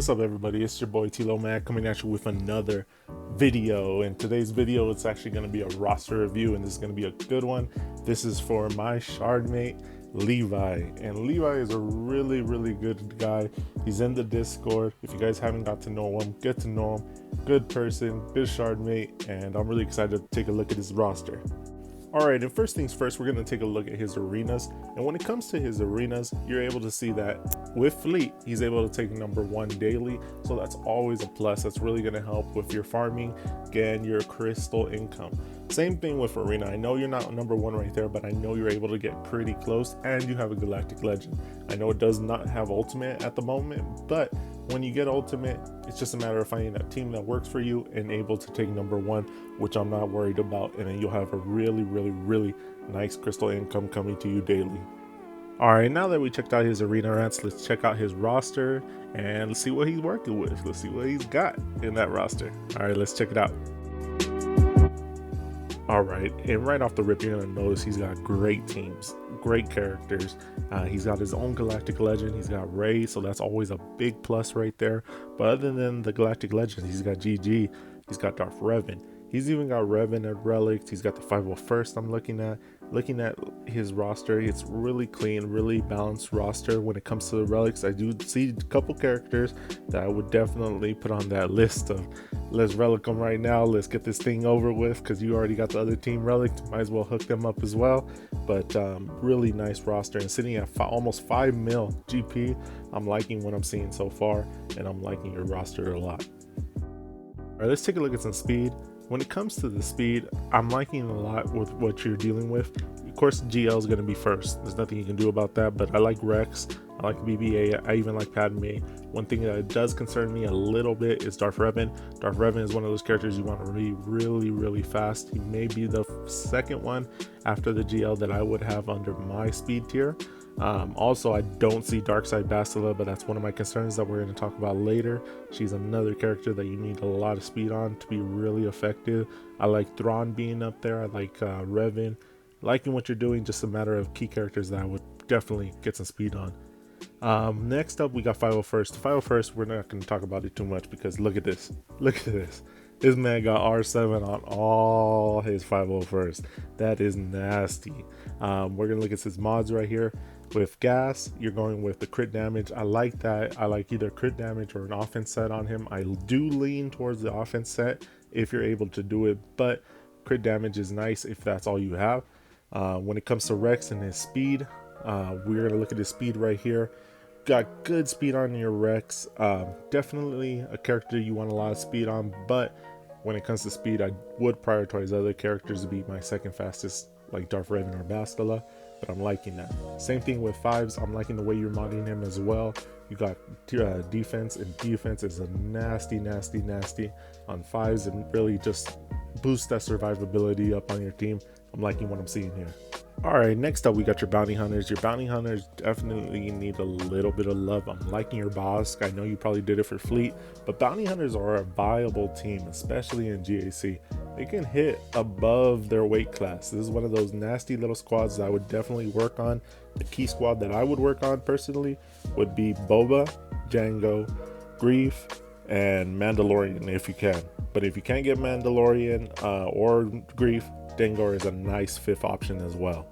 what's up everybody, it's your boy Tilo Mac coming at you with another video. And today's video, it's actually going to be a roster review, and this is going to be a good one. This is for my shardmate Levi, and Levi is a really good guy. He's in the Discord. If you guys haven't got to know him, get to know him. Good person, good shardmate, and I'm really excited to take a look at his roster. Alright, and first things first, we're going to take a look at his arenas. And when it comes to his arenas, you're able to see that with Fleet, he's able to take number 1 daily. So that's always a plus. That's really going to help with your farming and your crystal income. Same thing with arena. I know you're not number 1 right there, but I know you're able to get pretty close, and you have a galactic legend. I know it does not have ultimate at the moment, but when you get ultimate, it's just a matter of finding a team that works for you and able to take number 1, which I'm not worried about, and then you'll have a really nice crystal income coming to you daily. Alright, now that we checked out his arena rants, let's check out his roster and let's see what he's working with. Let's see what he's got in that roster. Alright, let's check it out. Alright, and right off the rip, you're going to notice he's got great teams, great characters. He's got his own galactic legend. He's got Ray, so that's always a big plus right there. But other than the galactic legends, he's got GG, he's got Darth Revan. He's even got Revan and Relics. He's got the 501st I'm looking at. Looking at his roster, it's really clean, really balanced roster. When it comes to the relics, I do see a couple characters that I would definitely put on that list of let's relic them right now, let's get this thing over with, because you already got the other team relics, might as well hook them up as well. But really nice roster, and sitting at almost 5 mil GP. I'm liking what I'm seeing so far, and I'm liking your roster a lot. All right, let's take a look at some speed. When it comes to the speed, I'm liking a lot with what you're dealing with. Of course, GL is going to be first. There's nothing you can do about that, but I like Rex. I like BBA. I even like Padme. One thing that does concern me a little bit is Darth Revan. Darth Revan is one of those characters you want to be really fast. He may be the second one after the GL that I would have under my speed tier. Also, I don't see Darkside Bastila, but that's one of my concerns that we're going to talk about later. She's another character that you need a lot of speed on to be really effective. I like Thrawn being up there. I like Revan. Liking what you're doing, just a matter of key characters that I would definitely get some speed on. Next up, we got 501st. 501st, we're not going to talk about it too much because look at this. Look at this. This man got R7 on all his 501st. That is nasty. We're going to look at his mods right here. With gas, you're going with the crit damage. I like that. I like either crit damage or an offense set on him. I do lean towards the offense set if you're able to do it, but crit damage is nice if that's all you have. When it comes to Rex and his speed, we're gonna look at his speed right here. Got good speed on your Rex. Definitely a character you want a lot of speed on, but when it comes to speed, I would prioritize other characters to be my second fastest, like Darth Revan or Bastila. But I'm liking that. Same thing with 5s. I'm liking the way you're modding him as well. You got defense, and defense is a nasty on 5s, and really just boost that survivability up on your team. I'm liking what I'm seeing here. Alright, next up we got your bounty hunters. Your bounty hunters definitely need a little bit of love. I'm liking your boss. I know you probably did it for Fleet, but bounty hunters are a viable team, especially in GAC. They can hit above their weight class. This is one of those nasty little squads that I would definitely work on. The key squad that I would work on personally would be Boba, Django, Grief, and Mandalorian if you can. But if you can't get Mandalorian or Grief, Django is a nice 5th option as well.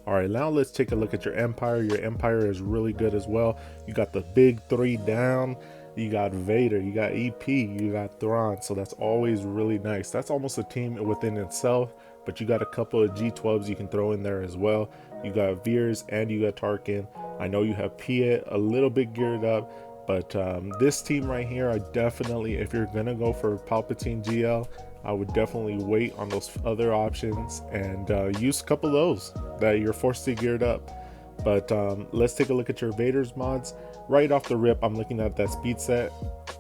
Alright, now let's take a look at your Empire. Your Empire is really good as well. You got the big 3 down. You got Vader, you got EP, you got Thrawn, so that's always really nice. That's almost a team within itself, but you got a couple of G12s you can throw in there as well. You got Veers and you got Tarkin. I know you have Piet a little bit geared up, but this team right here, I definitely, if you're gonna go for Palpatine GL, I would definitely wait on those other options and use a couple of those that you're forced to geared up. But let's take a look at your Vader's mods. Right off the rip, I'm looking at that speed set.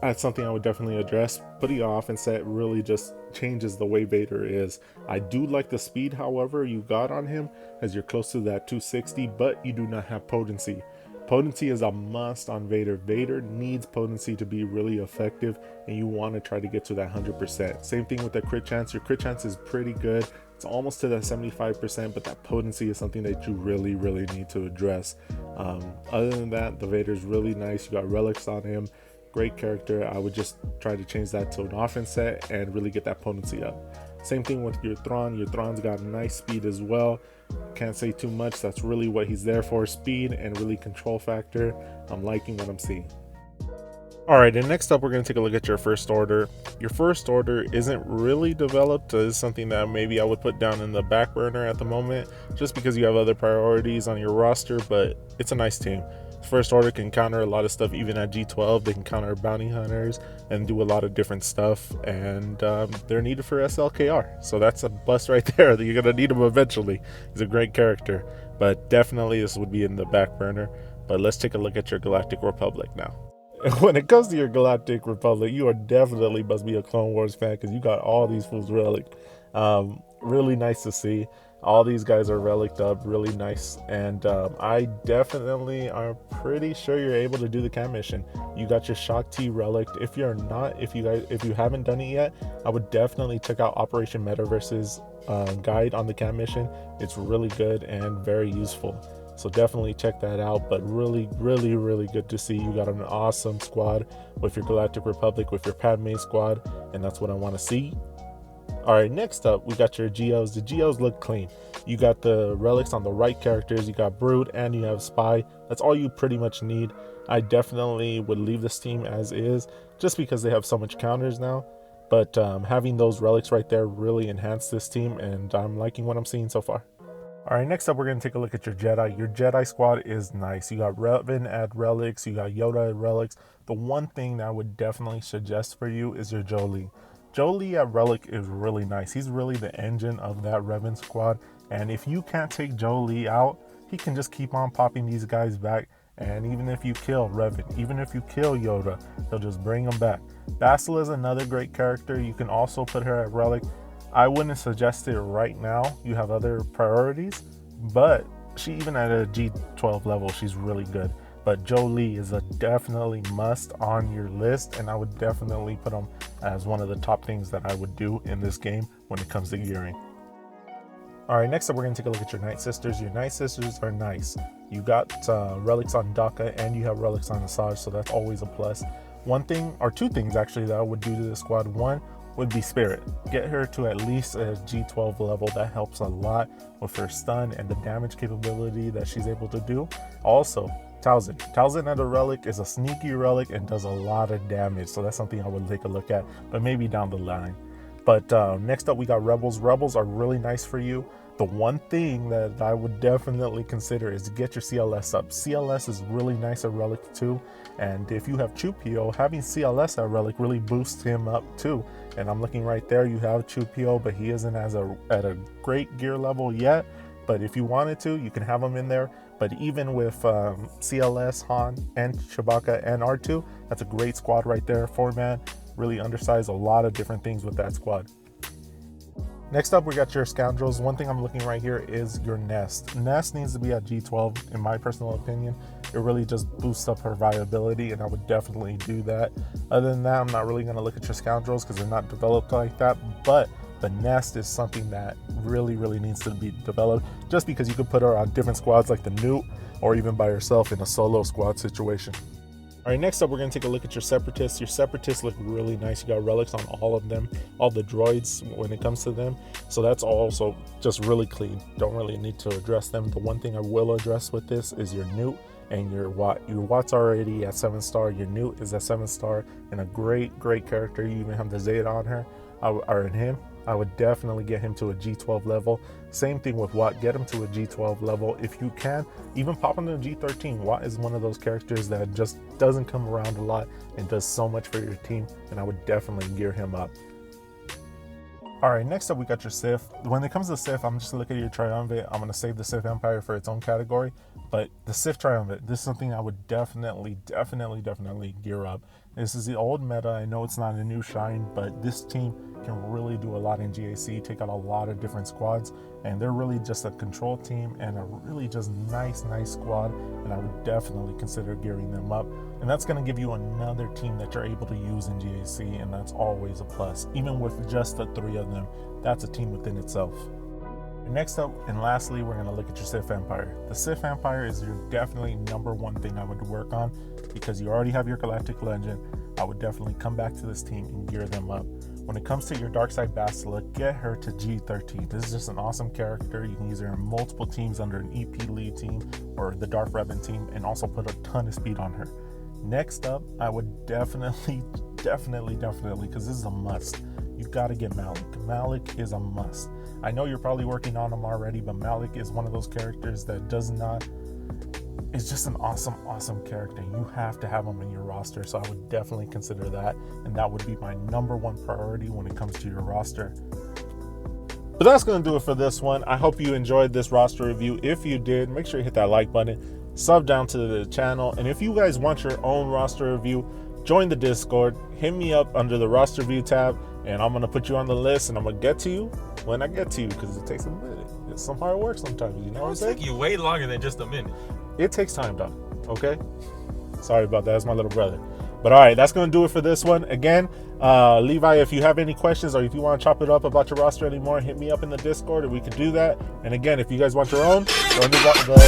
That's something I would definitely address. Putting it off and set really just changes the way Vader is. I do like the speed, however, you got on him, as you're close to that 260, but you do not have potency. Potency is a must on Vader. Vader needs potency to be really effective, and you want to try to get to that 100%. Same thing with the crit chance. Your crit chance is pretty good. It's almost to that 75%, but that potency is something that you really need to address. Other than that, the Vader's really nice. You got relics on him. great character. I would just try to change that to an offense set and really get that potency up. Same thing with your Thrawn. Your Thrawn's got nice speed as well. Can't say too much. That's really what he's there for, speed and really control factor. I'm liking what I'm seeing. All right, and next up, we're going to take a look at your first order. Your first order isn't really developed. It's something that maybe I would put down in the back burner at the moment, just because you have other priorities on your roster, but it's a nice team. First order can counter a lot of stuff, even at G12. They can counter bounty hunters and do a lot of different stuff, and they're needed for SLKR. So that's a plus right there that you're going to need him eventually. He's a great character, but definitely this would be in the back burner. But let's take a look at your Galactic Republic now. When it comes to your Galactic Republic, you are definitely must be a Clone Wars fan, because you got all these fools relic. Really nice to see. All these guys are relicked up, really nice. And I definitely are pretty sure you're able to do the cam mission. You got your Shock T relicked. If you're not, if you haven't done it yet, I would definitely check out Operation Metaverse's guide on the cam mission. It's really good and very useful. So definitely check that out. But really, really, really good to see you got an awesome squad with your Galactic Republic, with your Padme squad, and that's what I want to see. All right, next up, we got your Geos. The Geos look clean. You got the relics on the right characters. You got Brood and you have Spy. That's all you pretty much need. I definitely would leave this team as is, just because they have so much counters now. But having those relics right there really enhanced this team, and I'm liking what I'm seeing so far. All right, next up, we're going to take a look at your Jedi. Your Jedi squad is nice. You got Revan at relics. You got Yoda at relics. The one thing that I would definitely suggest for you is your Jolee. Jolee at relic is really nice. He's really the engine of that Revan squad. And if you can't take Jolee out, he can just keep on popping these guys back. And even if you kill Revan, even if you kill Yoda, he'll just bring them back. Bastila is another great character. You can also put her at relic. I wouldn't suggest it right now. You have other priorities, but she, even at a G12 level, she's really good. But Jolee is a definitely must on your list, and I would definitely put them as one of the top things that I would do in this game when it comes to gearing. All right, next up, we're going to take a look at your Night Sisters. Your Night Sisters are nice. You got relics on Daka, and you have relics on Asajj, so that's always a plus. One thing, or two things actually, that I would do to this squad. One would be Spirit. Get her to at least a G12 level. That helps a lot with her stun and the damage capability that she's able to do. Also, Talzin. Talzin at a relic is a sneaky relic and does a lot of damage, so that's something I would take a look at, but maybe down the line. But next up, we got Rebels. Rebels are really nice for you. The one thing that I would definitely consider is to get your CLS up. CLS is really nice at relic too, and if you have Chupio, having CLS at relic really boosts him up too. And I'm looking right there, you have Chupio, but he isn't at a great gear level yet. But if you wanted to, you can have him in there. But even with CLS, Han, and Chewbacca, and R2, that's a great squad right there. 4-man, really undersized, a lot of different things with that squad. Next up, we got your Scoundrels. One thing I'm looking right here is your Nest. Nest needs to be at G12, in my personal opinion. It really just boosts up her viability, and I would definitely do that. Other than that, I'm not really going to look at your Scoundrels because they're not developed like that, but the Nest is something that really, really needs to be developed, just because you could put her on different squads like the Newt, or even by herself in a solo squad situation. All right, next up, we're going to take a look at your Separatists. Your Separatists look really nice. You got relics on all of them, all the droids when it comes to them. So that's also just really clean. Don't really need to address them. The one thing I will address with this is your Newt and your Watt. Your Watt's already at 7-star. Your Newt is at 7-star and a great, great character. You even have the Zeta on her, or in him. I would definitely get him to a G12 level. Same thing with Watt, get him to a G12 level. If you can, even pop him to a G13. Watt is one of those characters that just doesn't come around a lot and does so much for your team, and I would definitely gear him up. All right, next up, we got your Sith. When it comes to Sith, I'm just looking at your Triumvirate. I'm going to save the Sith Empire for its own category, but the Sith Triumvirate, this is something I would definitely gear up. This is the old meta. I know it's not a new shine, but this team can really do a lot in GAC, take out a lot of different squads, and they're really just a control team and a really just nice squad, and I would definitely consider gearing them up. And that's going to give you another team that you're able to use in GAC, and that's always a plus. Even with just the 3 of them, that's a team within itself. Next up, and lastly, we're going to look at your Sith Empire. The Sith Empire is your definitely #1 thing I would work on, because you already have your Galactic Legend. I would definitely come back to this team and gear them up. When it comes to your Darkside Basilisk, get her to G13. This is just an awesome character. You can use her in multiple teams under an EP lead team or the Dark Revan team, and also put a ton of speed on her. Next up, I would definitely, because this is a must. You got to get Malik. Malik is a must. I know you're probably working on him already, but Malik is one of those characters that does not... It's just an awesome character. You have to have him in your roster, so I would definitely consider that, and that would be my number one priority when it comes to your roster. But that's going to do it for this one. I hope you enjoyed this roster review. If you did, make sure you hit that like button, sub down to the channel, and if you guys want your own roster review, join the Discord, hit me up under the roster view tab, and I'm going to put you on the list, and I'm going to get to you when I get to you, because it takes a minute. It's some hard work sometimes, you know what I'm saying? It'll take you way longer than just a minute. It takes time, dog. Okay? Sorry about that. That's my little brother. But all right, that's going to do it for this one. Again, Levi, if you have any questions or if you want to chop it up about your roster anymore, hit me up in the Discord and we can do that. And again, if you guys want your own, join the Discord.